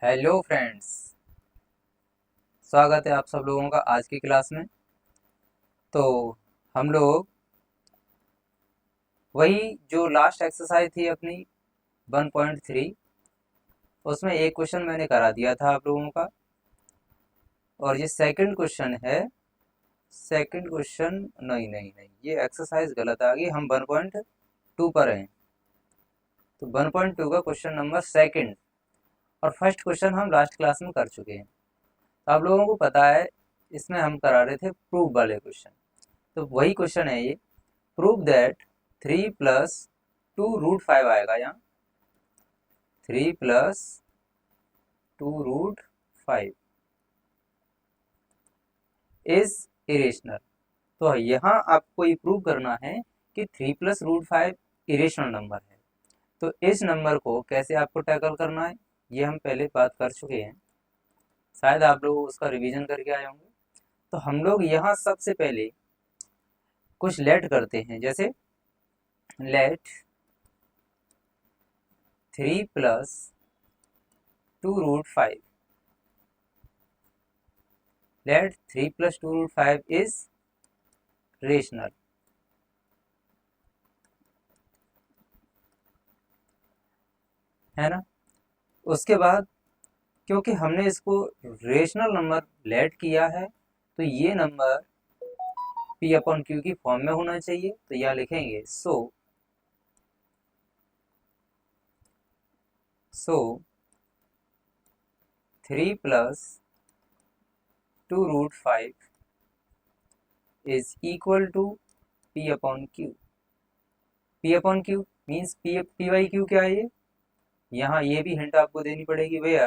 Hello friends. स्वागत है आप सब लोगों का आज की क्लास में। तो हम लोग वही जो लास्ट एक्सरसाइज थी अपनी 1.3, उसमें एक क्वेश्चन मैंने करा दिया था आप लोगों का। और ये सेकंड क्वेश्चन है। सेकंड क्वेश्चन नहीं नहीं नहीं, ये एक्सरसाइज गलत आ गई। हम 1.2 पर हैं। तो 1.2 का क्वेश्चन नंबर सेकंड और फर्स्ट क्वेश्चन हम लास्ट क्लास में कर चुके हैं। तो आप लोगों को पता है, इसमें हम करा रहे थे प्रूफ वाले क्वेश्चन। तो वही क्वेश्चन है ये। प्रूव दैट 3 + 2√5 आएगा यहाँ। 3 + 2√5 इज इरेशनल। तो यहाँ आपको ये प्रूव करना है कि 3 + √5 इरेशनल नंबर है। तो इस नंबर को कैसे आपको टैकल करना है, ये हम पहले बात कर चुके हैं। शायद आप लोग उसका रिवीजन करके आए होंगे। तो हम लोग यहाँ सबसे पहले कुछ लेट करते हैं, जैसे लेट 3 + 2√5, let 3 + 2√5 is रेशनल, है ना। उसके बाद क्योंकि हमने इसको रेशनल नंबर लेट किया है, तो ये नंबर P/Q की फॉर्म में होना चाहिए। तो यहाँ लिखेंगे so 3 + 2√5 is equal to P/Q। P/Q means P/Q क्या है ये। यहाँ ये भी हिंट आपको देनी पड़ेगी भैया।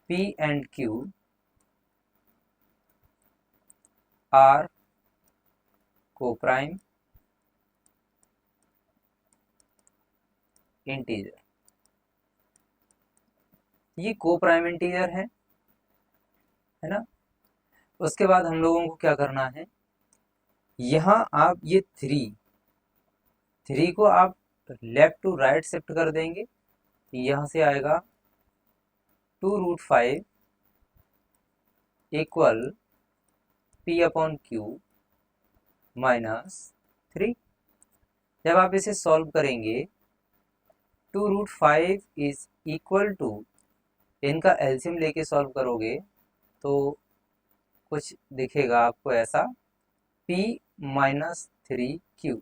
P&Q आर को प्राइम इंटीजर। ये को प्राइम इंटीजर है ना। उसके बाद हम लोगों को क्या करना है, यहाँ आप ये थ्री को आप लेफ्ट टू राइट शिफ्ट कर देंगे। यहाँ से आएगा 2√5 इक्वल P/Q -3। जब आप इसे सॉल्व करेंगे, 2√5 इज इक्वल टू, इनका एलसीएम लेके सॉल्व करोगे तो कुछ दिखेगा आपको ऐसा, P-3Q,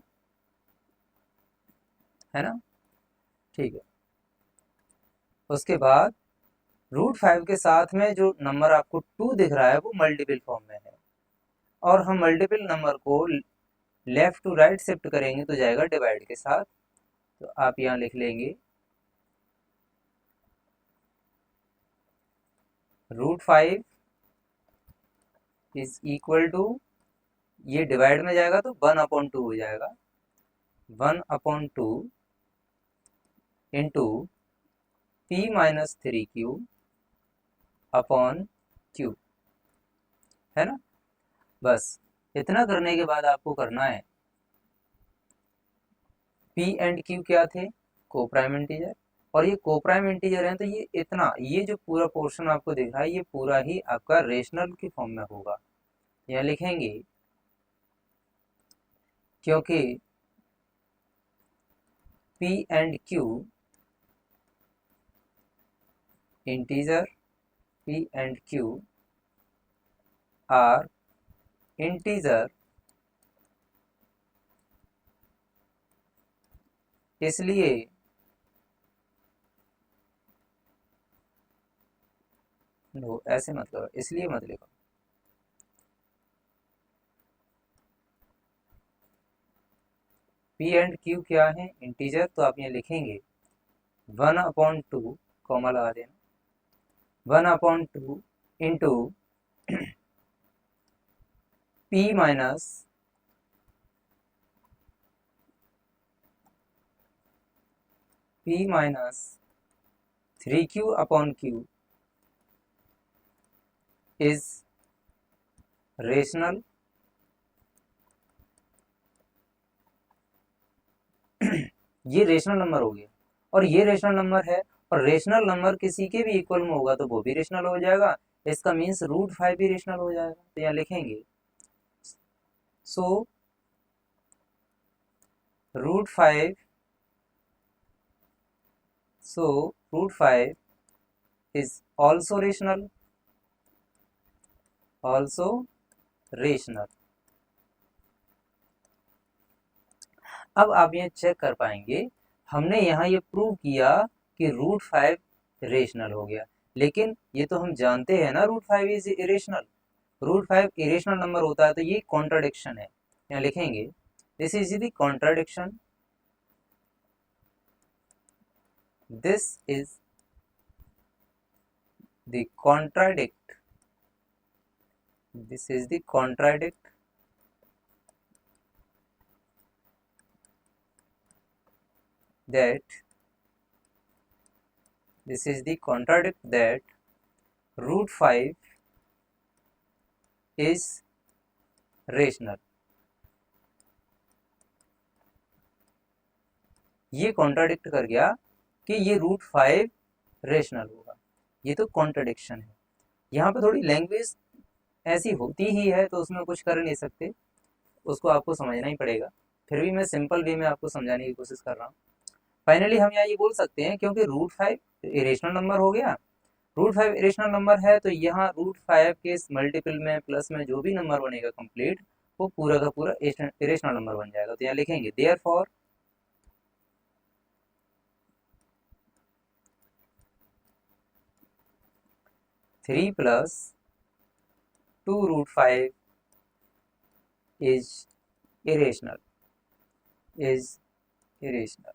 है ना। ठीक है। उसके बाद √5 के साथ में जो नंबर आपको 2 दिख रहा है वो मल्टीपल फॉर्म में है, और हम मल्टीपल नंबर को लेफ्ट टू राइट शिफ्ट करेंगे तो जाएगा डिवाइड के साथ। तो आप यहाँ लिख लेंगे √5 इज इक्वल टू, ये डिवाइड में जाएगा तो 1/2 हो जाएगा। 1/2 इंटू P-3Q अपॉन Q, है ना। बस इतना करने के बाद आपको करना है, P&Q क्या थे, को प्राइम इंटीजर। और ये को प्राइम इंटीजर है, तो ये इतना, ये जो पूरा पोर्शन आपको दिख रहा है ये पूरा ही आपका रेशनल की फॉर्म में होगा। यहाँ लिखेंगे क्योंकि P&Q integer, P&Q are integer, इसलिए नो, ऐसे मतलब इसलिए मत लिखो। P&Q क्या है, इंटीजर, तो आप यहाँ लिखेंगे 1/2, कॉमा लगा देना, 1/2 into P minus P-3Q/Q is rational. ये रेशनल नंबर हो गया। और ये रेशनल नंबर है, और रेशनल नंबर किसी के भी इक्वल में होगा तो वो भी रेशनल हो जाएगा, इसका मीन्स √5 भी रेशनल हो जाएगा। तो यहाँ लिखेंगे सो √5 √5 is also rational, also rational। अब आप ये चेक कर पाएंगे, हमने यहाँ ये प्रूव किया कि √5 रेशनल हो गया, लेकिन ये तो हम जानते हैं ना √5 इज इरेशनल, √5 इरेशनल नंबर होता है, तो ये कॉन्ट्राडिक्शन है। यहाँ लिखेंगे this is the contradiction, this is the contradict, this is the contradict that this is the contradict that √5 is rational। ये कॉन्ट्राडिक्ट कर गया कि ये √5 रेशनल होगा, ये तो कॉन्ट्राडिक्शन है। यहाँ पे थोड़ी लैंग्वेज ऐसी होती ही है तो उसमें कुछ कर नहीं सकते, उसको आपको समझना ही पड़ेगा, फिर भी मैं सिंपल वे में आपको समझाने की कोशिश कर रहा हूँ। फाइनली हम यहाँ ये बोल सकते हैं, क्योंकि √5 इरेशनल नंबर हो गया, √5 इरेशनल नंबर है, तो यहाँ √5 के मल्टीपल में प्लस में जो भी नंबर बनेगा कंप्लीट, वो पूरा का पूरा इरेशनल नंबर बन जाएगा। तो यहाँ लिखेंगे therefore 3 + 2√5 is irrational, is irrational।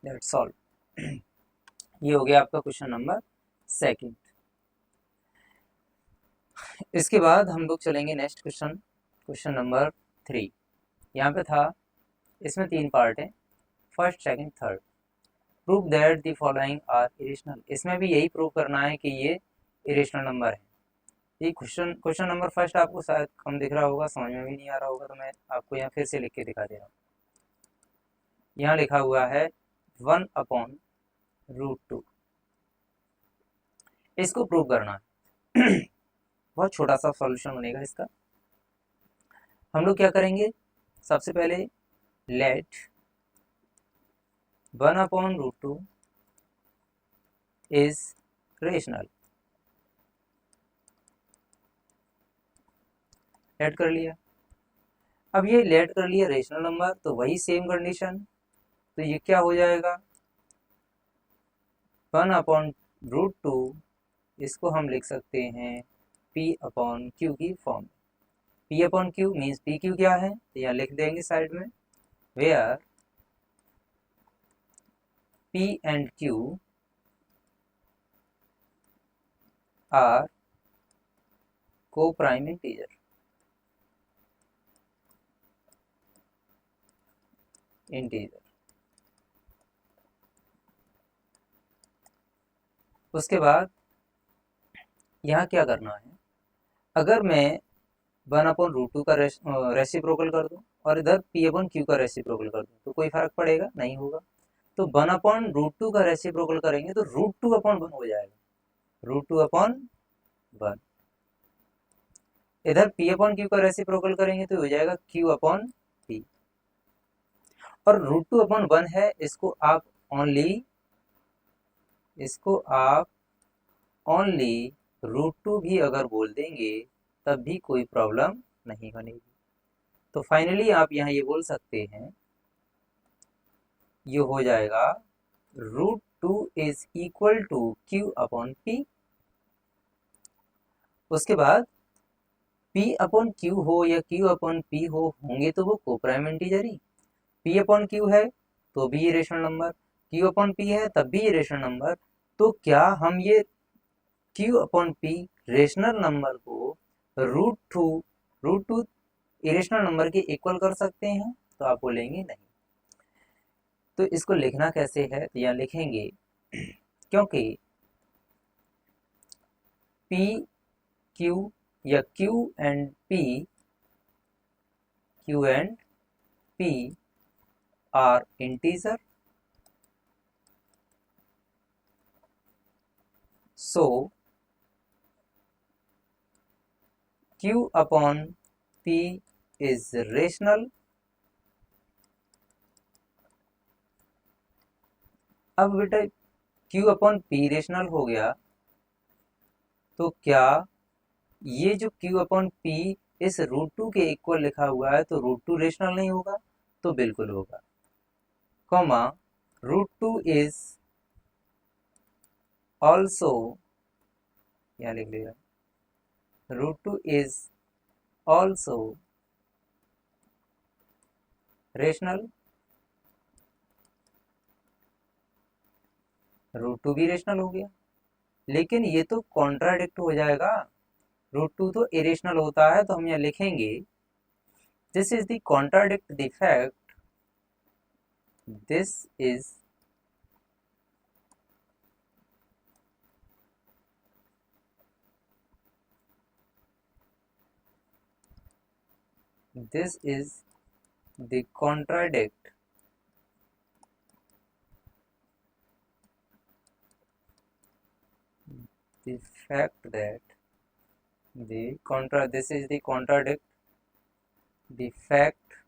That's all। ये हो गया आपका क्वेश्चन नंबर 2। इसके बाद हम लोग चलेंगे नेक्स्ट क्वेश्चन, क्वेश्चन नंबर 3। यहाँ पे था, इसमें 3 पार्ट हैं, first, second, third. Prove that the following are irrational. इसमें भी यही प्रूव करना है कि ये इरेशनल नंबर है। ये क्वेश्चन नंबर फर्स्ट आपको शायद कम दिख रहा होगा, समझ में भी नहीं आ रहा होगा, तो मैं आपको यहाँ फिर से लिख के दिखा दे रहा हूँ। यहाँ लिखा हुआ है 1/√2, इसको प्रूव करना है। बहुत छोटा सा सॉल्यूशन बनेगा इसका। हम लोग क्या करेंगे, सबसे पहले लेट 1/√2 इज रेशनल, लेट कर लिया। अब ये लेट कर लिया रेशनल नंबर, तो वही सेम कंडीशन, तो ये क्या हो जाएगा 1/√2, इसको हम लिख सकते हैं P/Q की फॉर्म। P/Q मीन्स PQ क्या है, तो यहाँ लिख देंगे साइड में, where P and Q are coprime integer, उसके बाद यहाँ क्या करना है, अगर मैं 1/√2 का रेसिप्रोकल कर दूं और इधर P/Q का रेसिप्रोकल कर दूं, तो कोई फर्क पड़ेगा नहीं होगा। तो 1/√2 का रेसिप्रोकल करेंगे तो √2/1 हो जाएगा, √2/1। इधर P/Q का रेसिप्रोकल करेंगे तो हो जाएगा Q/P। और √2/1 है, इसको आप ओनली √2 भी अगर बोल देंगे तब भी कोई प्रॉब्लम नहीं बनेगी। तो फाइनली आप यहाँ ये बोल सकते हैं, ये हो जाएगा √2 इज इक्वल टू Q/P। उसके बाद P/Q हो या Q/P हो, होंगे तो वो को-प्राइम इंटीजर ही। P/Q है तो भी इरेशनल नंबर, Q/P है तब भी इरेशनल नंबर। तो क्या हम ये Q/P रेशनल नंबर को √2 इरेशनल नंबर के इक्वल कर सकते हैं, तो आप बोलेंगे नहीं। तो इसको लिखना कैसे है, तो यहाँ लिखेंगे क्योंकि PQ या Q and P are integer, so Q upon P is rational. अब बेटा Q अपॉन P रेशनल हो गया, तो क्या ये जो Q अपॉन P इस √2 के इक्वल लिखा हुआ है तो √2 रेशनल नहीं होगा? तो बिल्कुल होगा, कॉमा √2 इज ऑल्सो, यहाँ लिख लिया, √2 इज ऑल्सो रेशनल, √2 भी रेशनल हो गया। लेकिन ये तो कॉन्ट्राडिक्ट हो जाएगा, √2 तो इरेशनल होता है, तो हम यहाँ लिखेंगे this is the contradict the fact, this is the contradict the fact that this is the contradict the fact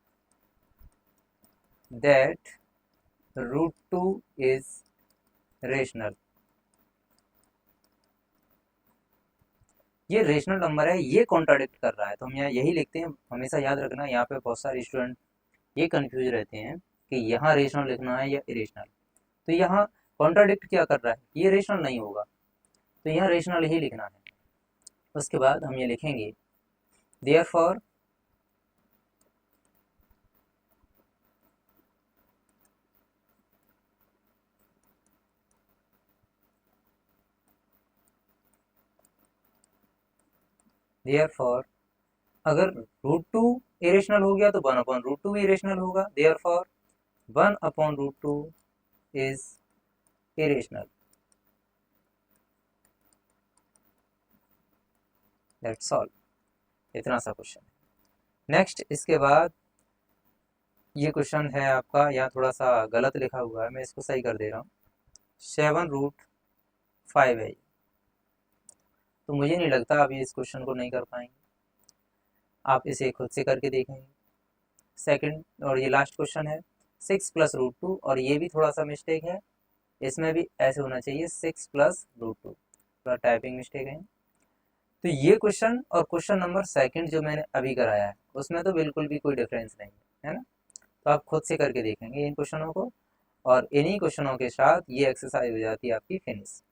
that √2 is rational। ये रेशनल नंबर है, ये कॉन्ट्राडिक्ट कर रहा है, तो हम यहाँ यही लिखते हैं। हमेशा याद रखना, यहाँ पे बहुत सारे स्टूडेंट ये कंफ्यूज रहते हैं कि यहाँ रेशनल लिखना है या इरेशनल। तो यहाँ कॉन्ट्राडिक्ट क्या कर रहा है, ये रेशनल नहीं होगा, तो यहाँ रेशनल ही लिखना है। उसके बाद हम ये लिखेंगे देयरफॉर अगर √2 इरेशनल हो गया तो 1/√2 भी इरेशनल होगा, therefore 1/√2 is irrational. That's all, इतना सा क्वेश्चन है। नेक्स्ट, इसके बाद ये क्वेश्चन है आपका, यहाँ थोड़ा सा गलत लिखा हुआ है, मैं इसको सही कर दे रहा हूँ। 7√5 है, तो मुझे नहीं लगता आप इस क्वेश्चन को नहीं कर पाएंगे, आप इसे खुद से करके देखेंगे। सेकंड और ये लास्ट क्वेश्चन है 6 + √2, और ये भी थोड़ा सा मिस्टेक है, इसमें भी ऐसे होना चाहिए 6 + √2, थोड़ा टाइपिंग मिस्टेक है। तो ये क्वेश्चन और क्वेश्चन नंबर सेकंड जो मैंने अभी कराया है उसमें तो बिल्कुल भी कोई डिफरेंस नहीं है ना, तो आप खुद से करके देखेंगे इन क्वेश्चनों को, और इन्हीं क्वेश्चनों के साथ ये एक्सरसाइज हो जाती है आपकी फिनिश।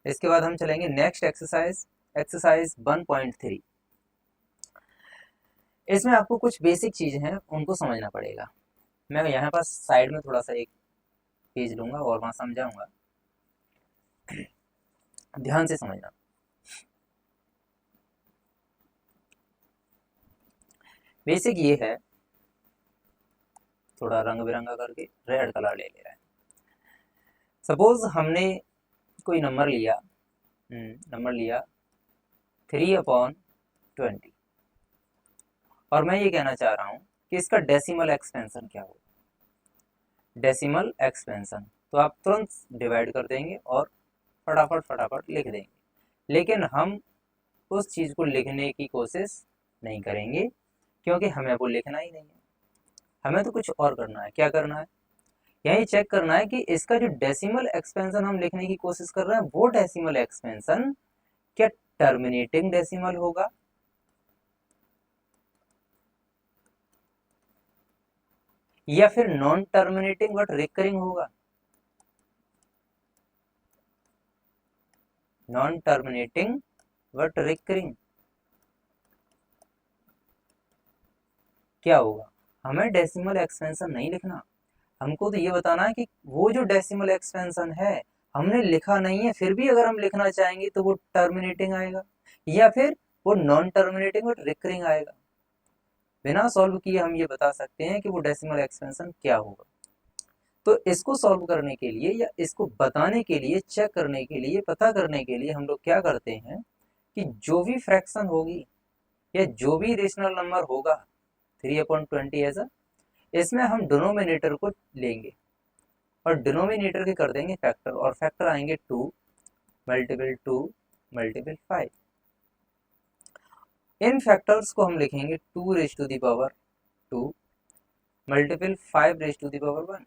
इसके बाद हम चलेंगे नेक्स्ट एक्सरसाइज, एक्सरसाइज 1.3। इसमें आपको कुछ बेसिक चीज़ हैं उनको समझना पड़ेगा। मैं यहाँ पर साइड में थोड़ा सा एक पेज लूँगा और वहाँ समझाऊँगा, ध्यान से समझना। बेसिक ये है, थोड़ा रंग बिरंगा करके रेड कलर ले ले रहा है। सपोज हमने कोई नंबर लिया 3/20, और मैं ये कहना चाह रहा हूँ कि इसका डेसिमल एक्सपेंशन क्या होगा। डेसिमल एक्सपेंशन तो आप तुरंत डिवाइड कर देंगे और फटाफट लिख देंगे, लेकिन हम उस चीज़ को लिखने की कोशिश नहीं करेंगे, क्योंकि हमें वो लिखना ही नहीं है, हमें तो कुछ और करना है। क्या करना है, यही चेक करना है कि इसका जो डेसिमल एक्सपेंशन हम लिखने की कोशिश कर रहे हैं वो डेसिमल एक्सपेंशन क्या टर्मिनेटिंग डेसिमल होगा या फिर नॉन टर्मिनेटिंग बट रिकरिंग होगा। नॉन टर्मिनेटिंग बट रिकरिंग क्या होगा, हमें डेसिमल एक्सपेंशन नहीं लिखना, हमको तो ये बताना है कि वो जो डेसिमल एक्सपेंशन है हमने लिखा नहीं है, फिर भी अगर हम लिखना चाहेंगे तो वो टर्मिनेटिंग आएगा या फिर वो नॉन टर्मिनेटिंग बट रिकरिंग आएगा। बिना सॉल्व किए हम ये बता सकते हैं कि वो डेसिमल एक्सपेंशन क्या होगा। तो इसको सॉल्व करने के लिए या इसको बताने के लिए, चेक करने के लिए, पता करने के लिए हम लोग क्या करते हैं कि जो भी फ्रैक्शन होगी या जो भी रेशनल नंबर होगा 3/20 ऐसा, इसमें हम डिनोमिनेटर को लेंगे और डिनोमिनेटर के कर देंगे फैक्टर, और फैक्टर आएंगे 2 मल्टीपल 2 मल्टीपल 5। इन फैक्टर्स को हम लिखेंगे 2 मल्टीपल 5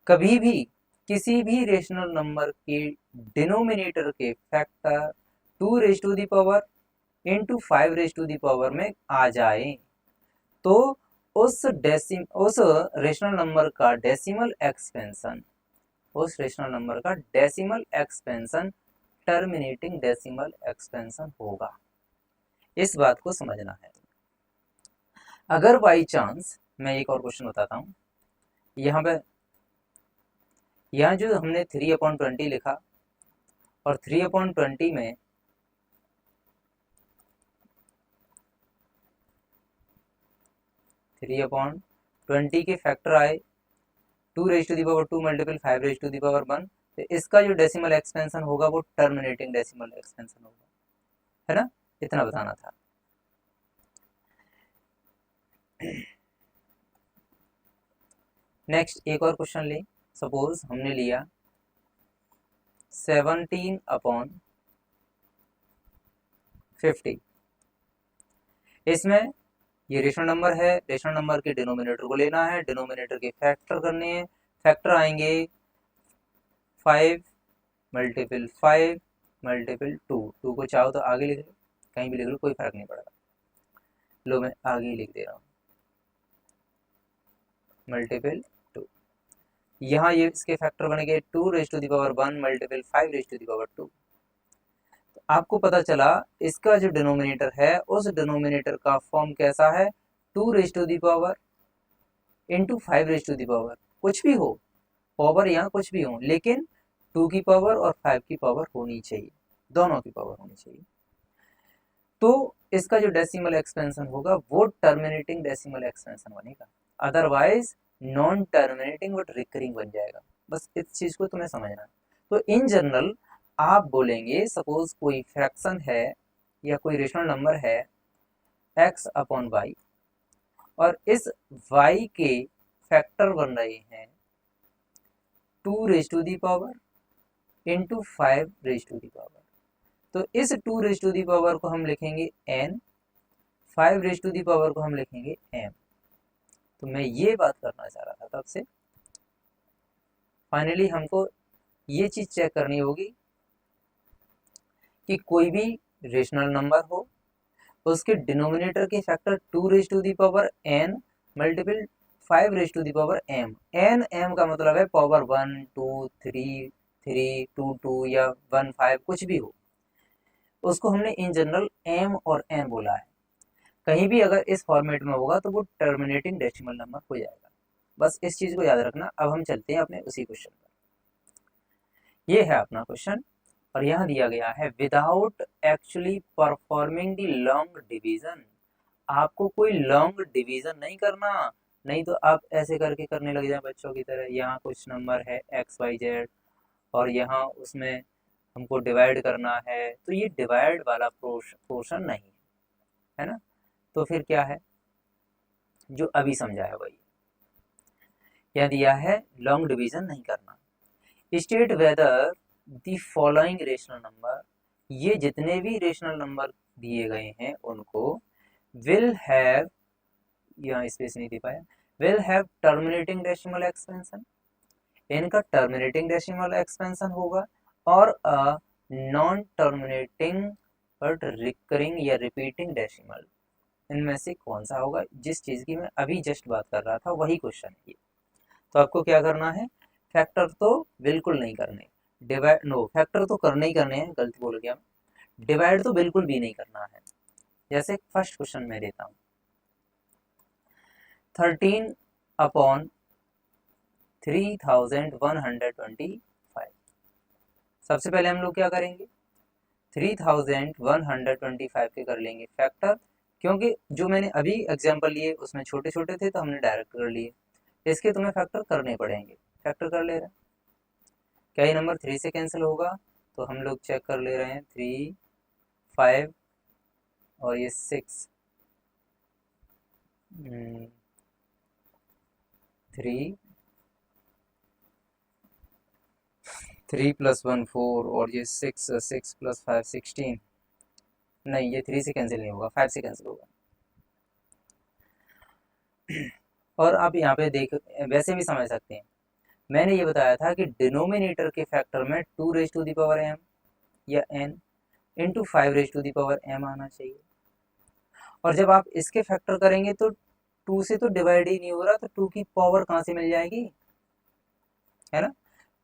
कभी भी किसी भी रेशनल नंबर के डिनोमिनेटर के फैक्टर 2 इंटू 5 में आ जाए तो उस रेशनल नंबर का decimal expansion terminating decimal expansion होगा। इस बात को समझना है। अगर बाई चांस, मैं एक और क्वेश्चन बताता हूँ, यहाँ जो हमने 3/20 लिखा और 3/20 में के फैक्टर आए 2 मल्टीपल 5 तो इसका जो डेसिमल एक्सपेंशन होगा वो टर्मिनेटिंग डेसिमल एक्सपेंशन होगा, है ना। इतना बताना था। नेक्स्ट एक और क्वेश्चन ले। सपोज हमने लिया 17/50। इसमें ये रेशनल नंबर है, रेशनल नंबर के डिनोमिनेटर को लेना है, डिनोमिनेटर के फैक्टर करने हैं। फैक्टर आएंगे 5 मल्टीपल 5 मल्टीपल 2 को चाहो तो आगे लिख लो, कहीं भी लिख लो, कोई फर्क नहीं पड़ेगा। लो मैं आगे ही लिख दे रहा हूँ, मल्टीपल 2। यहाँ ये इसके फैक्टर बनेंगे 2 मल्टीपल 5 तो आपको पता चला इसका जो डिनोमिनेटर है उस डिनोमिनेटर का फॉर्म कैसा है, 2 इंटू 5 कुछ भी हो, पावर यहाँ कुछ भी हो, लेकिन 2 की पावर और 5 की पावर होनी चाहिए, दोनों की पावर होनी चाहिए। तो इसका जो डेसिमल एक्सपेंशन होगा वो टर्मिनेटिंग डेसिमल एक्सपेंशन बनेगा, otherwise non terminating but recurring बन जाएगा। बस इस चीज को तुम्हें समझना। तो इन जनरल आप बोलेंगे, सपोज कोई फ्रैक्शन है या कोई रेशनल नंबर है x/y और इस y के फैक्टर बन रहे हैं 2 इंटू 5 तो इस 2 को हम लिखेंगे n, 5 को हम लिखेंगे m। तो मैं ये बात करना चाह रहा था तब से। फाइनली हमको ये चीज चेक करनी होगी कि कोई भी रेशनल नंबर हो उसके डिनोमिनेटर के फैक्टर 2 मल्टीपल 5 n का मतलब है पावर 1 2 3 3 2 2 या 1 5 कुछ भी हो, उसको हमने इन जनरल m और n बोला है। कहीं भी अगर इस फॉर्मेट में होगा तो वो टर्मिनेटिंग डेसिमल नंबर हो जाएगा। बस इस चीज को याद रखना। अब हम चलते हैं अपने उसी क्वेश्चन पर। ये है अपना क्वेश्चन और यहाँ दिया गया है without actually performing the long division. आपको कोई लॉन्ग डिवीजन नहीं करना, नहीं तो आप ऐसे करके करने लग जाए बच्चों की तरह। यहाँ कुछ नंबर है XYZ और यहाँ उसमें हमको डिवाइड करना है, तो ये डिवाइड वाला पोर्शन नहीं है ना। तो फिर क्या है जो अभी समझाया वही। क्या दिया है, लॉन्ग डिवीजन नहीं करना। State whether the following rational number, ये जितने भी रेशनल नंबर दिए गए हैं उनको विल हैव, यहाँ स्पेस नहीं दे पाया, will have terminating decimal expansion, इनका टर्मिनेटिंग डेसिमल एक्सपेंशन होगा, और a non terminating but recurring या रिपीटिंग डेसिमल। इनमें से कौन सा होगा? जिस चीज की मैं अभी जस्ट बात कर रहा था वही क्वेश्चन है ये। तो आपको क्या करना है, फैक्टर तो बिल्कुल नहीं करने, डिवाइड नो, फैक्टर तो करने ही करने हैं, गलती बोल गया, डिवाइड तो बिल्कुल भी नहीं करना है। जैसे फर्स्ट क्वेश्चन में देता हूँ 13/3125। सबसे पहले हम लोग क्या करेंगे, 3125 के कर लेंगे फैक्टर, क्योंकि जो मैंने अभी एग्जांपल लिए उसमें छोटे छोटे थे तो हमने डायरेक्ट कर लिए, इसके तुम्हें फैक्टर करने पड़ेंगे। फैक्टर कर ले रहे, क्या ये नंबर 3 से कैंसिल होगा, तो हम लोग चेक कर ले रहे हैं 3, 5 और ये 6, 3, 3 + 1 4 और ये 6, 6 + 5 16। नहीं, ये 3 से कैंसिल नहीं होगा, 5 से कैंसिल होगा। और आप यहाँ पे देख वैसे भी समझ सकते हैं, मैंने ये बताया था कि डिनोमिनेटर के फैक्टर में 2m या n इंटू 5m आना चाहिए। और जब आप इसके फैक्टर करेंगे तो 2 से तो डिवाइड ही नहीं हो रहा, तो 2 की पावर कहाँ से मिल जाएगी, है ना।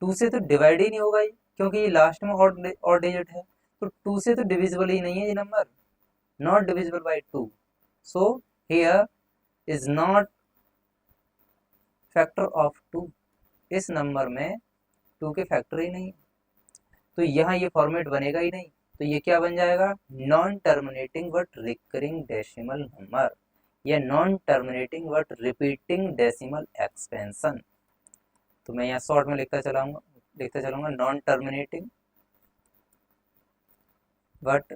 2 से तो डिवाइड ही नहीं होगा ये, क्योंकि ये लास्ट में ऑड डिजिट है, तो 2 से तो डिविजिबल ही नहीं है ये number, not divisible by 2। So here is not factor of 2, इस नंबर में 2 के फैक्टर ही नहीं, तो यहाँ ये फॉर्मेट बनेगा ही नहीं। तो ये क्या बन जाएगा, non terminating but recurring decimal number, या non terminating but repeating decimal expansion. तो मैं यहाँ शॉर्ट में लिखता चलूंगा नॉन टर्मिनेटिंग बट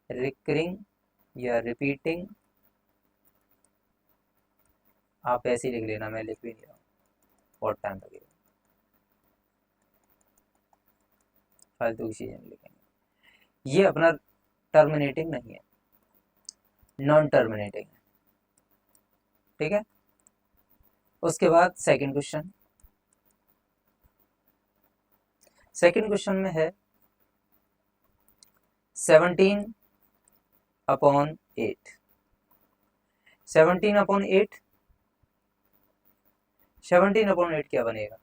रिकरिंग या रिपीटिंग, आप ऐसे ही लिख लेना, मैं लिख भी नहीं रहा हूँ, बहुत टाइम लगेगा, फालतू की चीजें लिखेंगे। ये अपना टर्मिनेटिंग नहीं है, नॉन टर्मिनेटिंग है, ठीक है। उसके बाद सेकंड क्वेश्चन, सेकंड क्वेश्चन में है 17/8। 17/8, 17/8 क्या बनेगा,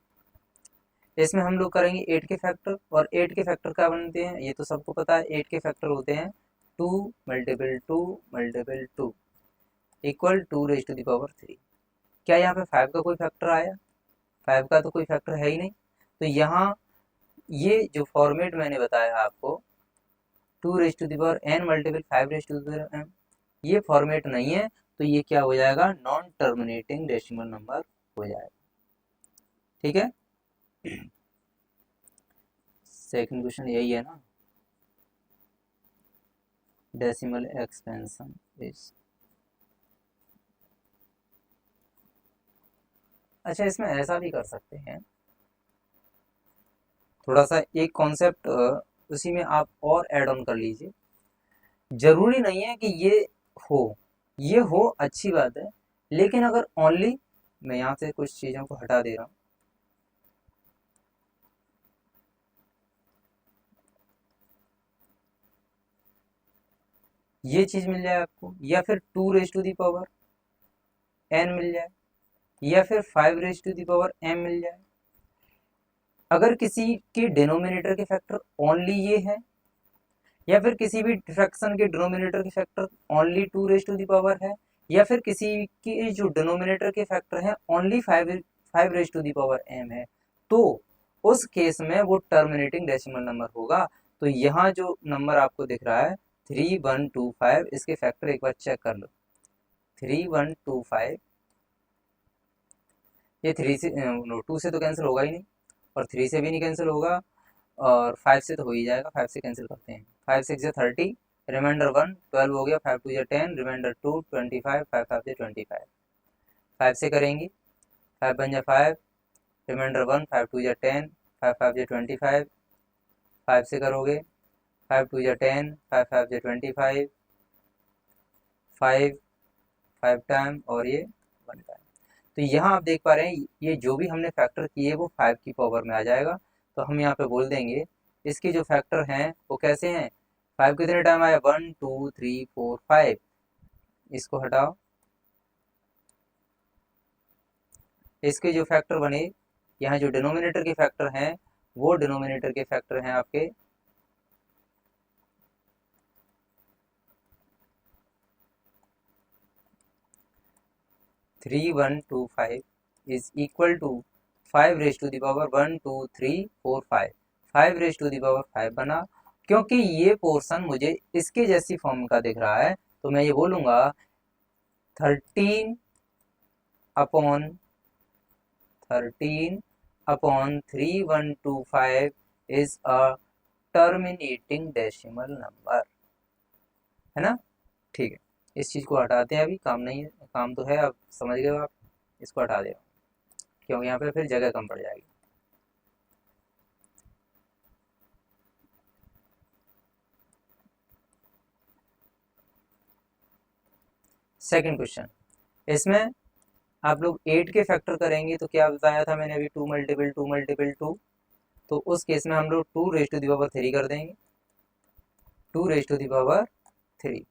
इसमें हम लोग करेंगे 8 के फैक्टर, और 8 के फैक्टर क्या बनते हैं ये तो सबको पता है, 8 के फैक्टर होते हैं 2 × 2 × 2 इक्वल 2⁻3। क्या यहाँ पे 5 का कोई फैक्टर आया, 5 का तो कोई फैक्टर है ही नहीं, तो यहाँ ये जो फॉर्मेट मैंने बताया आपको 2⁻n × 5⁻m, ये फॉर्मेट नहीं है, तो ये क्या हो जाएगा, नॉन टर्मिनेटिंग डेसिमल नंबर हो जाएगा, ठीक है। सेकंड क्वेश्चन यही है ना, डेसिमल एक्सपेंशन इज, अच्छा इसमें ऐसा भी कर सकते हैं, थोड़ा सा एक कॉन्सेप्ट उसी में आप और ऐड ऑन कर लीजिए। जरूरी नहीं है कि हो ये हो अच्छी बात है, लेकिन अगर ओनली, मैं यहाँ से कुछ चीज़ों को हटा दे रहा हूँ, ये चीज़ मिल जाए आपको, या फिर 2⁻n मिल जाए, या फिर 5⁻m मिल जाए। अगर किसी के डिनोमिनेटर के फैक्टर ओनली ये है, या फिर किसी भी फ्रैक्शन के डिनोमिनेटर के फैक्टर ओनली 2 है, या फिर किसी की जो डिनोमिनेटर के फैक्टर है ओनली 5 है, तो उस केस में वो टर्मिनेटिंग डेसिमल नंबर होगा। तो यहाँ जो नंबर आपको दिख रहा है 3125, इसके फैक्टर एक बार चेक कर लो, 3125, ये 3 से 2 से तो कैंसिल होगा ही नहीं, और 3 से भी नहीं कैंसिल होगा, और 5 से तो हो ही जाएगा, 5 से कैंसिल करते हैं, 5 6 30, रिमाइंडर 1 12 हो गया, 5 2 10, रिमाइंडर 2 25, 5 5 25, 5 से करेंगे, 5 1 5, रिमाइंडर 1, 5 2 10, 5 5 25, 5 से करोगे, 5 2 10, 5 5 25, 5 5 टाइम और ये 1 टाइम। तो यहाँ आप देख पा रहे हैं ये जो भी हमने फैक्टर किए वो 5 की पावर में आ जाएगा, तो हम यहाँ पे बोल देंगे इसके जो फैक्टर हैं वो कैसे हैं, 5 कितने टाइम आया, 1 2 3 4 5, इसको हटाओ, इसके जो फैक्टर बने, यहाँ जो डिनोमिनेटर के फैक्टर हैं वो डिनोमिनेटर के फैक्टर हैं आपके 3125 इज इक्वल टू 5⁻1 2 3 4 5, 5⁻5 बना। क्योंकि ये पोर्शन मुझे इसके जैसी फॉर्म का दिख रहा है, तो मैं ये बोलूँगा 13/3125 is a terminating decimal number, है ना। ठीक है, इस चीज़ को हटाते हैं, अभी काम नहीं है, काम तो है, अब समझ गए हो आप, इसको हटा देगा क्योंकि यहाँ पे फिर जगह कम पड़ जाएगी। सेकंड क्वेश्चन, इसमें आप लोग 8 के फैक्टर करेंगे तो क्या बताया था मैंने अभी, 2 मल्टीपल 2 मल्टीपल 2, तो उस केस में हम लोग 2 रेज टू दी पावर 3 कर देंगे, 2 रेज टू दी पावर 3,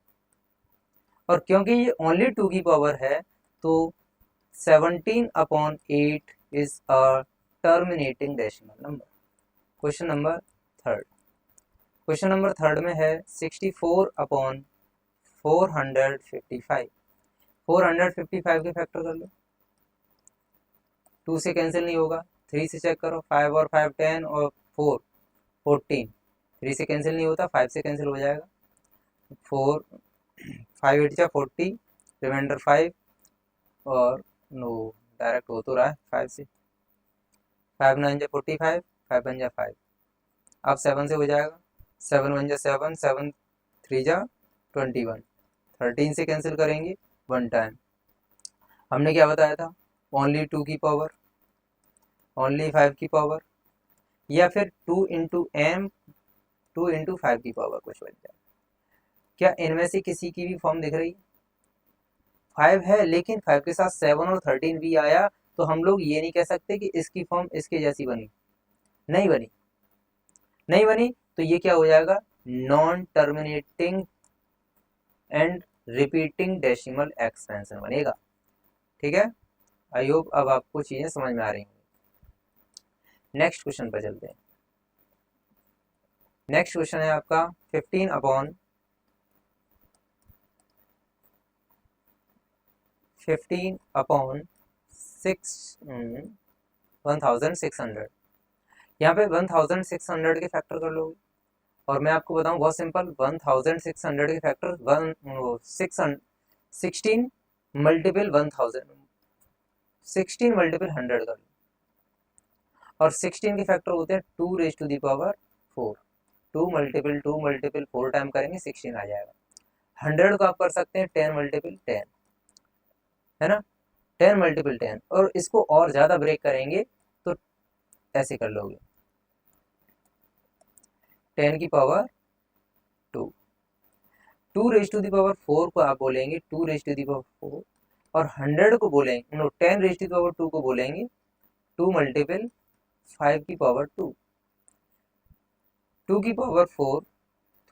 और क्योंकि ये ओनली 2 की पावर है तो 17/8 is a terminating decimal number. Question number third, question number third में है 64/455, 455 के फैक्टर कर लो, 2 से कैंसिल नहीं होगा, 3 से चेक करो, 5 और 5 10 और 4 14, 3 से कैंसिल नहीं होता, 5 से कैंसिल हो जाएगा, 4 5 8 जा 40, रिमाइंडर 5, और नो डायरेक्ट हो तो रहा है 5 से, 5 9 जा 45, 5 1 जा 5, अब 7 से हो जाएगा, 7 1 जा 7, 7 3 जा 21, 13 से कैंसिल करेंगे 1 टाइम, हमने क्या बताया था, ओनली 2 की पावर, ओनली 5 की पावर, या फिर 2 इंटू एम 2 इंटू 5 की पावर कुछ बन जाए। क्या इनमें से किसी की भी फॉर्म दिख रही, 5 है लेकिन 5 के साथ 7 और 13 भी आया, तो हम लोग ये नहीं कह सकते कि इसकी फॉर्म इसके जैसी बनी, नहीं बनी, नहीं बनी, तो ये क्या हो जाएगा, non terminating and repeating decimal expansion बनेगा। ठीक है, आई होप अब आपको चीजें समझ में आ रही होंगी। नेक्स्ट क्वेश्चन पर चलते हैं। नेक्स्ट क्वेश्चन है आपका 15/6 1600, यहाँ पे 1600 के फैक्टर कर लोगे, और मैं आपको बताऊं बहुत सिंपल, 1600 के फैक्टर 16 मल्टीपल 1000, 16 मल्टीपल 100 कर लो, और 16 के फैक्टर होते हैं 2 raise to the power 4, 2 multiple 4 time करेंगे 16 आ जाएगा। 100 को आप कर सकते हैं 10 मल्टीपल 10, है ना, 10 मल्टीपल 10, और इसको और ज़्यादा ब्रेक करेंगे तो ऐसे कर लोगे, 10 की power 2, 2 raise to the power 4 को आप बोलेंगे 2 रेज टू दी पावर 4, और 100 को बोलेंगे, no 10 raise to the power 2 को बोलेंगे 2 मल्टीपल 5 की पावर 2, 2 की पावर 4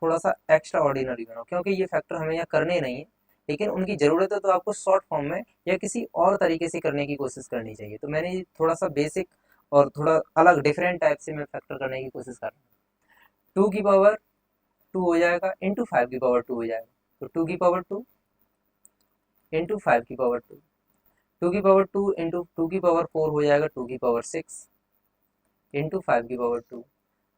थोड़ा सा एक्स्ट्रा ऑर्डिनरी बनाओ, क्योंकि ये फैक्टर हमें यहाँ करने नहीं है, लेकिन उनकी ज़रूरत है तो आपको शॉर्ट फॉर्म में या किसी और तरीके से करने की कोशिश करनी चाहिए, तो मैंने थोड़ा सा बेसिक और थोड़ा अलग डिफरेंट टाइप से मैं फैक्टर करने की कोशिश कर रहा हूँ। 2 की पावर 2 हो जाएगा, इंटू 5 की पावर 2 हो जाएगा, तो 2 की पावर 2 इंटू 5 की पावर 2, 2 की पावर 2 इंटू 2 की पावर 4 हो जाएगा 2 की पावर 6 इंटू 5 की पावर 2,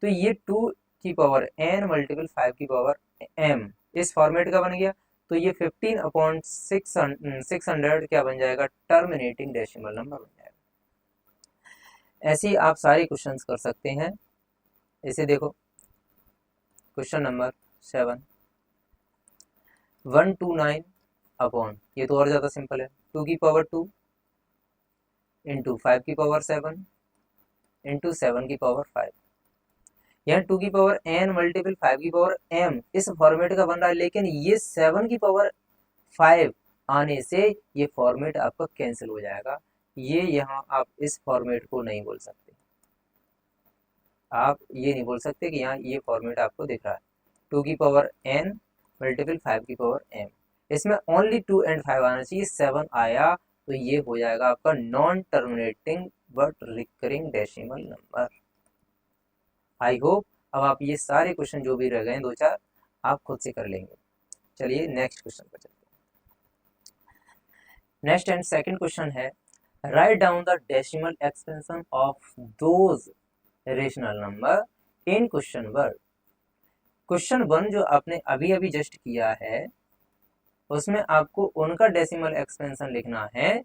तो ये 2 की पावर n मल्टीपल 5 की पावर m इस फॉर्मेट का बन गया, तो ये 15/600 क्या बन जाएगा, टर्मिनेटिंग डेसिमल नंबर बन जाएगा। ऐसे ही आप सारे क्वेश्चंस कर सकते हैं। इसे देखो, क्वेश्चन नंबर 7, 129 अपॉन, ये तो और ज़्यादा सिंपल है, 2 की पावर 2 इंटू 5 की पावर 7 इंटू 7 की पावर 5, यहाँ 2 की पावर n मल्टीपल 5 की पावर m इस फॉर्मेट का बन रहा है, लेकिन ये 7 की पावर 5 आने से ये फॉर्मेट आपका कैंसिल हो जाएगा, ये यहाँ आप इस फॉर्मेट को नहीं बोल सकते, आप ये नहीं बोल सकते कि यहाँ ये फॉर्मेट आपको दिख रहा है, 2 की पावर n मल्टीपल 5 की पावर m, इसमें ओनली 2 एंड 5 आना चाहिए, 7 आया तो ये हो जाएगा आपका non terminating but recurring decimal number. I hope अब आप ये सारे क्वेश्चन जो भी रह गए दो चार आप खुद से कर लेंगे। चलिए नेक्स्ट क्वेश्चन पर चलते हैं। नेक्स्ट एंड सेकंड क्वेश्चन है, write down the decimal expansion of those rational number in question word. Question 1 जो आपने अभी अभी जस्ट किया है उसमें आपको उनका डेसिमल एक्सपेंशन लिखना है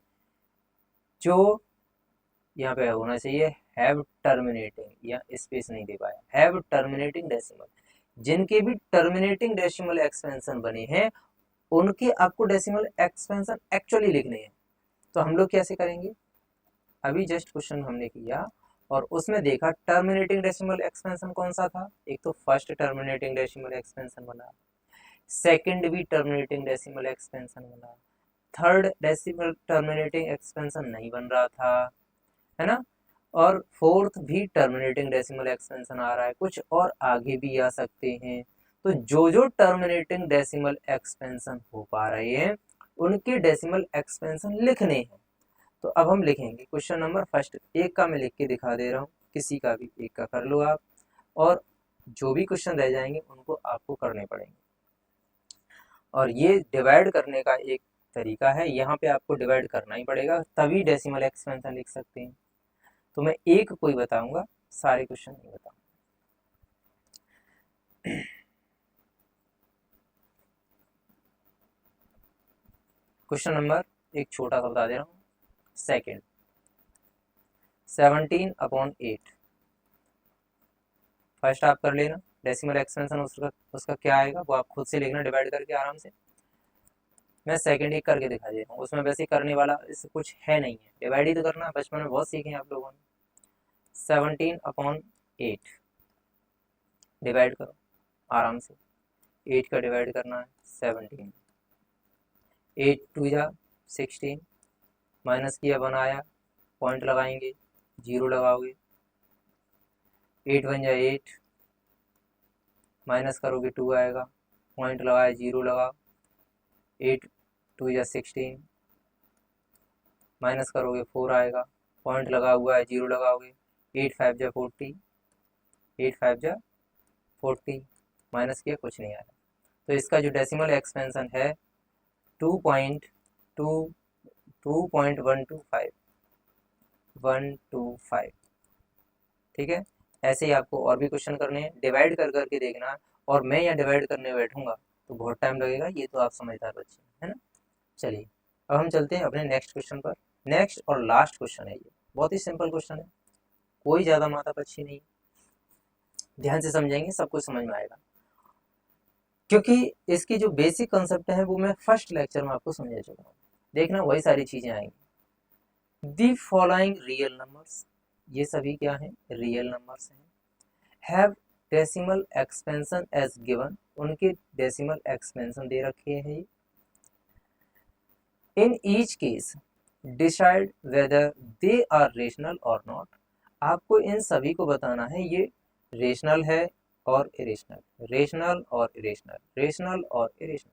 जो यहाँ पे होना चाहिए हैव टर्मिनेटिंग, या स्पेस नहीं दे पाया, हैव टर्मिनेटिंग डेसिमल, जिनके भी टर्मिनेटिंग डेसिमल एक्सपेंशन बने हैं उनके आपको डेसिमल एक्सपेंशन एक्चुअली लिखने हैं। तो हम लोग कैसे करेंगे, अभी जस्ट क्वेश्चन हमने किया और उसमें देखा टर्मिनेटिंग डेसिमल एक्सपेंशन कौन सा था, एक तो फर्स्ट टर्मिनेटिंग डेसिमल एक्सपेंशन बना, सेकंड भी टर्मिनेटिंग डेसिमल एक्सपेंशन बना, थर्ड डेसिमल टर्मिनेटिंग एक्सपेंशन नहीं बन रहा था, है ना, और फोर्थ भी टर्मिनेटिंग डेसिमल एक्सपेंशन आ रहा है, कुछ और आगे भी आ सकते हैं। तो जो जो टर्मिनेटिंग डेसिमल एक्सपेंशन हो पा रहे हैं उनके डेसिमल एक्सपेंशन लिखने हैं। तो अब हम लिखेंगे क्वेश्चन नंबर फर्स्ट, एक का मैं लिख के दिखा दे रहा हूँ, किसी का भी एक का कर लो आप, और जो भी क्वेश्चन रह जाएंगे उनको आपको करने पड़ेंगे। और ये डिवाइड करने का एक तरीका है, यहाँ पे आपको डिवाइड करना ही पड़ेगा तभी डेसिमल एक्सपेंशन लिख सकते हैं। तो मैं एक कोई बताऊंगा, सारे क्वेश्चन नहीं बताऊंगा। क्वेश्चन नंबर एक छोटा सा बता दे रहा हूँ, सेकेंड 17/8, फर्स्ट आप कर लेना, डेसिमल एक्सपेंशन उसका क्या आएगा वो आप खुद से लिखना डिवाइड करके आराम से। मैं सेकंड एक करके दिखा दे रहा हूँ, उसमें वैसे करने वाला इससे कुछ है नहीं है, डिवाइड ही तो करना है, बचपन में बहुत सीखे हैं आप लोगों ने। 17/8 डिवाइड करो आराम से, 8 का डिवाइड करना है 17, 8 2 जा 16, माइनस किया बनाया, पॉइंट लगाएंगे, 0 लगाओगे, 8 1 जा 8, माइनस करोगे 2 आएगा, पॉइंट लगाया 0 लगाओ, 8 2 जा 16, माइनस करोगे 4 आएगा, पॉइंट लगा हुआ है 0 लगाओगे, 8 5 जा 40, 8 5 जा 40, माइनस किया कुछ नहीं आया। तो इसका जो डेसिमल एक्सपेंशन है 2.125, ठीक है। ऐसे ही आपको और भी क्वेश्चन करने हैं, डिवाइड कर करके देखना, और मैं यहाँ डिवाइड करने बैठूंगा तो बहुत टाइम लगेगा, ये तो आप समझदार बच्चे है ना। चलिए अब हम चलते हैं अपने नेक्स्ट क्वेश्चन पर। नेक्स्ट और लास्ट क्वेश्चन है, ये बहुत ही सिंपल क्वेश्चन है, कोई ज़्यादा माथापच्ची नहीं, ध्यान से समझेंगे सब कुछ समझ में आएगा, क्योंकि इसकी जो बेसिक कंसेप्ट है वो मैं फर्स्ट लेक्चर में आपको समझा चुका हूँ। देखना वही सारी चीज़ें आएंगी। दी फॉलोइंग रियल नंबर्स, ये सभी क्या हैं, रियल नंबर्स हैं, have decimal expansion as given, उनके डेसिमल एक्सपेंशन दे रखे हैं। In each case decide whether they are rational और नॉट, आपको इन सभी को बताना है ये रेशनल है और इरेशनल, रेशनल और इरेशनल, रेशनल और irrational.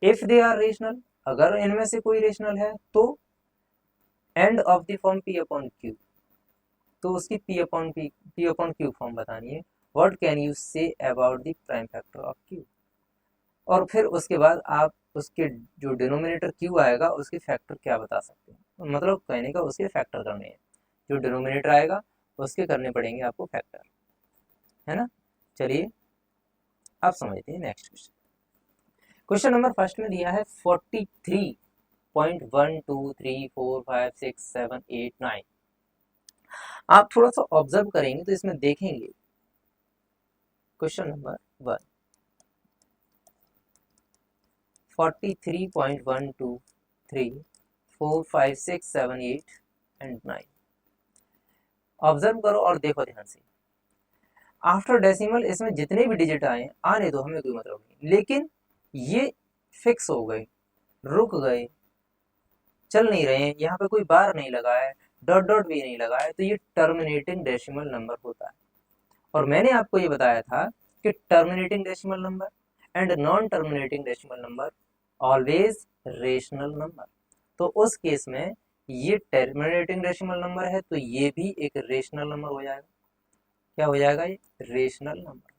If they are rational, अगर इनमें से कोई रेशनल है तो and of the form P upon Q, तो उसकी पी अपॉन क्यू फॉर्म बतानी है। What can you say about the prime factor of Q, और फिर उसके बाद आप उसके जो डिनोमिनेटर क्यू आएगा उसके फैक्टर क्या बता सकते हैं, मतलब कहने का उसके फैक्टर करने हैं, जो डिनोमिनेटर आएगा उसके करने पड़ेंगे आपको फैक्टर, है ना। चलिए आप समझते हैं next question. Question number first में दिया है 43.123456789। आप थोड़ा सा ऑब्जर्व करेंगे तो इसमें देखेंगे क्वेश्चन नंबर 1 43.1234567 एंड 9, ऑब्जर्व करो और देखो ध्यान से। आफ्टर डेसिमल इसमें जितने भी डिजिट आए आने दो, हमें कोई मतलब नहीं, लेकिन ये फिक्स हो गए, रुक गए, चल नहीं रहे हैं, यहाँ पे कोई बार नहीं लगा है, डॉट डॉट भी नहीं लगा है, तो ये टर्मिनेटिंग डेसिमल नंबर होता है। और मैंने आपको ये बताया था कि terminating decimal number and non terminating decimal number always rational number, तो उस केस में ये टर्मिनेटिंग डेसिमल नंबर है तो ये भी एक रेशनल नंबर हो जाएगा। क्या हो जाएगा, ये रेशनल नंबर,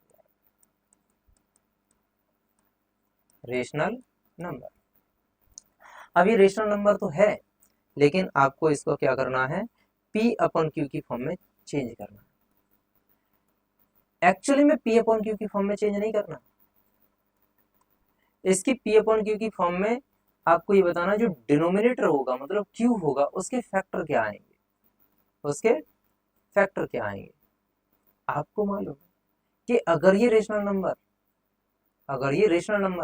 रेशनल नंबर। अब ये रेशनल नंबर तो है, लेकिन आपको इसको क्या करना है, P अपॉन क्यू की फॉर्म में चेंज करना है। एक्चुअली में P अपॉन क्यू की फॉर्म में चेंज नहीं करना, इसकी P अपॉन क्यू की फॉर्म में आपको ये बताना जो डिनोमिनेटर होगा मतलब Q होगा उसके फैक्टर क्या आएंगे, उसके फैक्टर क्या आएंगे। आपको मालूम कि अगर ये रेशनल नंबर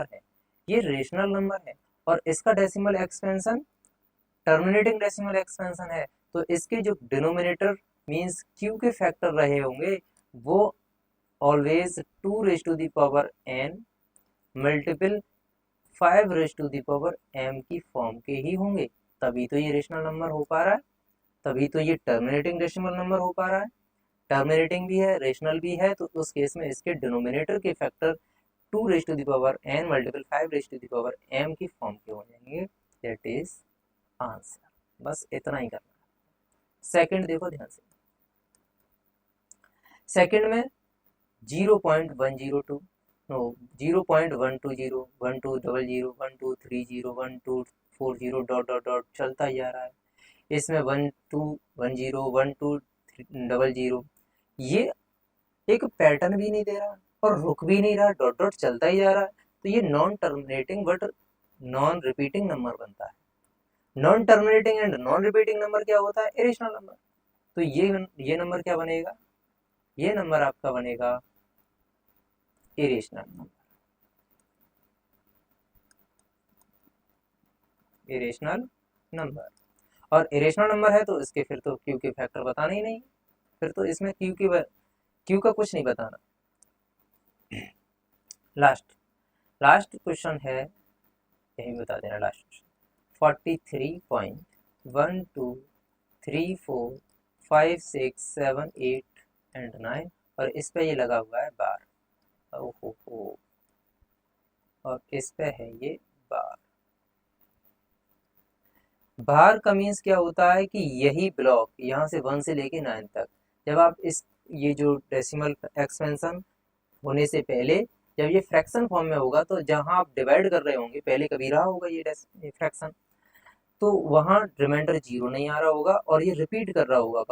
है, ये रेशनल नंबर है और इसका decimal expansion terminating decimal expansion है, तो इसके जो डिनोमिनेटर मींस क्यू के फैक्टर रहे होंगे वो always 2 raise to the power n multiple 5 raise to the power m की फॉर्म के ही होंगे। तभी तो ये रेशनल नंबर हो पा रहा है, तभी तो ये टर्मिनेटिंग डेसिमल नंबर हो पा रहा है। टर्मिनेटिंग भी है, रेशनल भी है, तो उस केस में इसके डिनोमिनेटर के factor 2 raise to the power n multiple 5 raise to the power m की फॉर्म के हो जाएंगे। That is answer. बस इतना ही करना है। सेकंड देखो ध्यान से, सेकंड में 0.102 नो 0.120 1200 1230 1240 डॉट डॉट डॉट चलता ही जा रहा है। इसमें 1210 1200 ये एक पैटर्न भी नहीं दे रहा और रुक भी नहीं रहा, डॉट डॉट चलता ही जा रहा है। तो ये non terminating but non repeating number बनता है। Non terminating and non repeating number क्या होता है, इरेशनल नंबर। तो ये नंबर क्या बनेगा, ये नंबर आपका बनेगा इरेशनल नंबर। इरेशनल नंबर और इरेशनल नंबर है तो इसके फिर तो क्यू के फैक्टर बताना ही नहीं, फिर तो इसमें क्यू का कुछ नहीं बताना। लास्ट क्वेश्चन है, यही बता देना लास्ट क्वेश्चन 43.12345678 एंड 9 और इस पे ये लगा हुआ है बार। ओहो हो, और इस पे है ये बार। बार का मीन्स क्या होता है कि यही ब्लॉक यहाँ से 1 से लेके 9 तक, जब आप ये जो डेसिमल एक्सपेंशन होने से पहले जब ये फ्रैक्शन फॉर्म में होगा तो जहाँ आप डिवाइड कर रहे होंगे, पहले कभी रहा होगा ये फ्रैक्शन, तो वहाँ रिमाइंडर 0 नहीं आ रहा होगा और ये रिपीट कर रहा होगा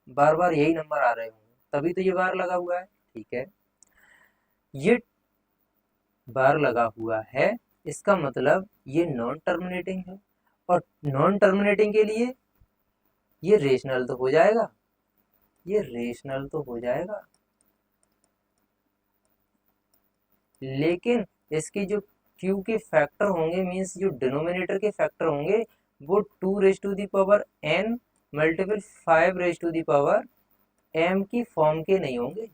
बार बार यही नंबर आ रहे होंगे, तभी तो ये बार लगा हुआ है। ठीक है, ये बार लगा हुआ है, इसका मतलब ये नॉन टर्मिनेटिंग है और नॉन टर्मिनेटिंग के लिए ये रेशनल तो हो जाएगा, ये रेशनल तो हो जाएगा, लेकिन इसके जो क्यू के फैक्टर होंगे मीन्स जो डिनोमिनेटर के फैक्टर होंगे वो 2 raise to the power n multiple 5 raise to the power m की फॉर्म के नहीं होंगे,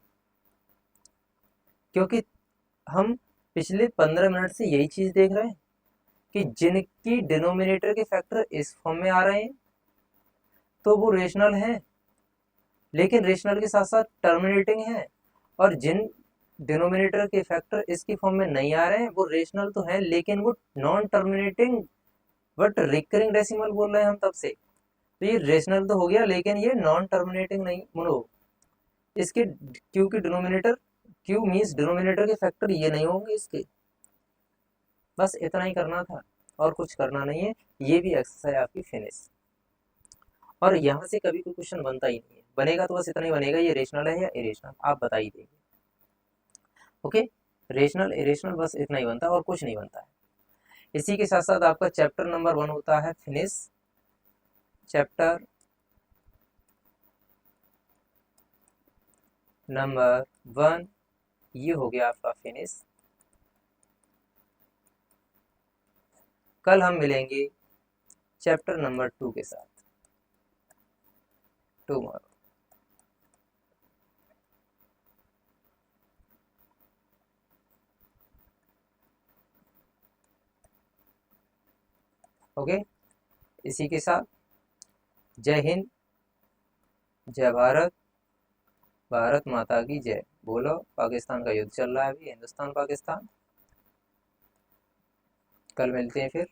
क्योंकि हम पिछले 15 मिनट से यही चीज देख रहे हैं कि जिनकी डिनोमिनेटर के फैक्टर इस फॉर्म में आ रहे हैं तो वो रेशनल है, लेकिन रेशनल के साथ साथ टर्मिनेटिंग है, और जिन डिनोमिनेटर के फैक्टर इसकी फॉर्म में नहीं आ रहे हैं वो रेशनल तो है लेकिन वो non terminating but recurring decimal बोल रहे हैं हम तब से, तो ये रेशनल तो हो गया लेकिन ये नॉन टर्मिनेटिंग नहीं बोलो। इसके क्यू की डिनोमिनेटर, क्यू मीन्स डिनोमिनेटर के फैक्टर ये नहीं होंगे इसके। बस इतना ही करना था और कुछ करना नहीं है। ये भी एक्सरसाइज आपकी फिनिश, और यहाँ से कभी कोई क्वेश्चन बनता ही नहीं है, बनेगा तो बस इतना ही बनेगा, ये रेशनल है या इरेशनल आप बता ही देंगे। ओके, रेशनल इरेशनल बस इतना ही बनता है और कुछ नहीं बनता है। इसी के साथ साथ आपका चैप्टर नंबर 1 होता है फिनिश। चैप्टर नंबर 1 ये हो गया आपका फिनिश। कल हम मिलेंगे चैप्टर नंबर 2 के साथ टुमारो। ओके, इसी के साथ जय हिंद, जय भारत, भारत माता की जय। बोलो, पाकिस्तान का युद्ध चल रहा है अभी, हिंदुस्तान पाकिस्तान। कल मिलते हैं फिर।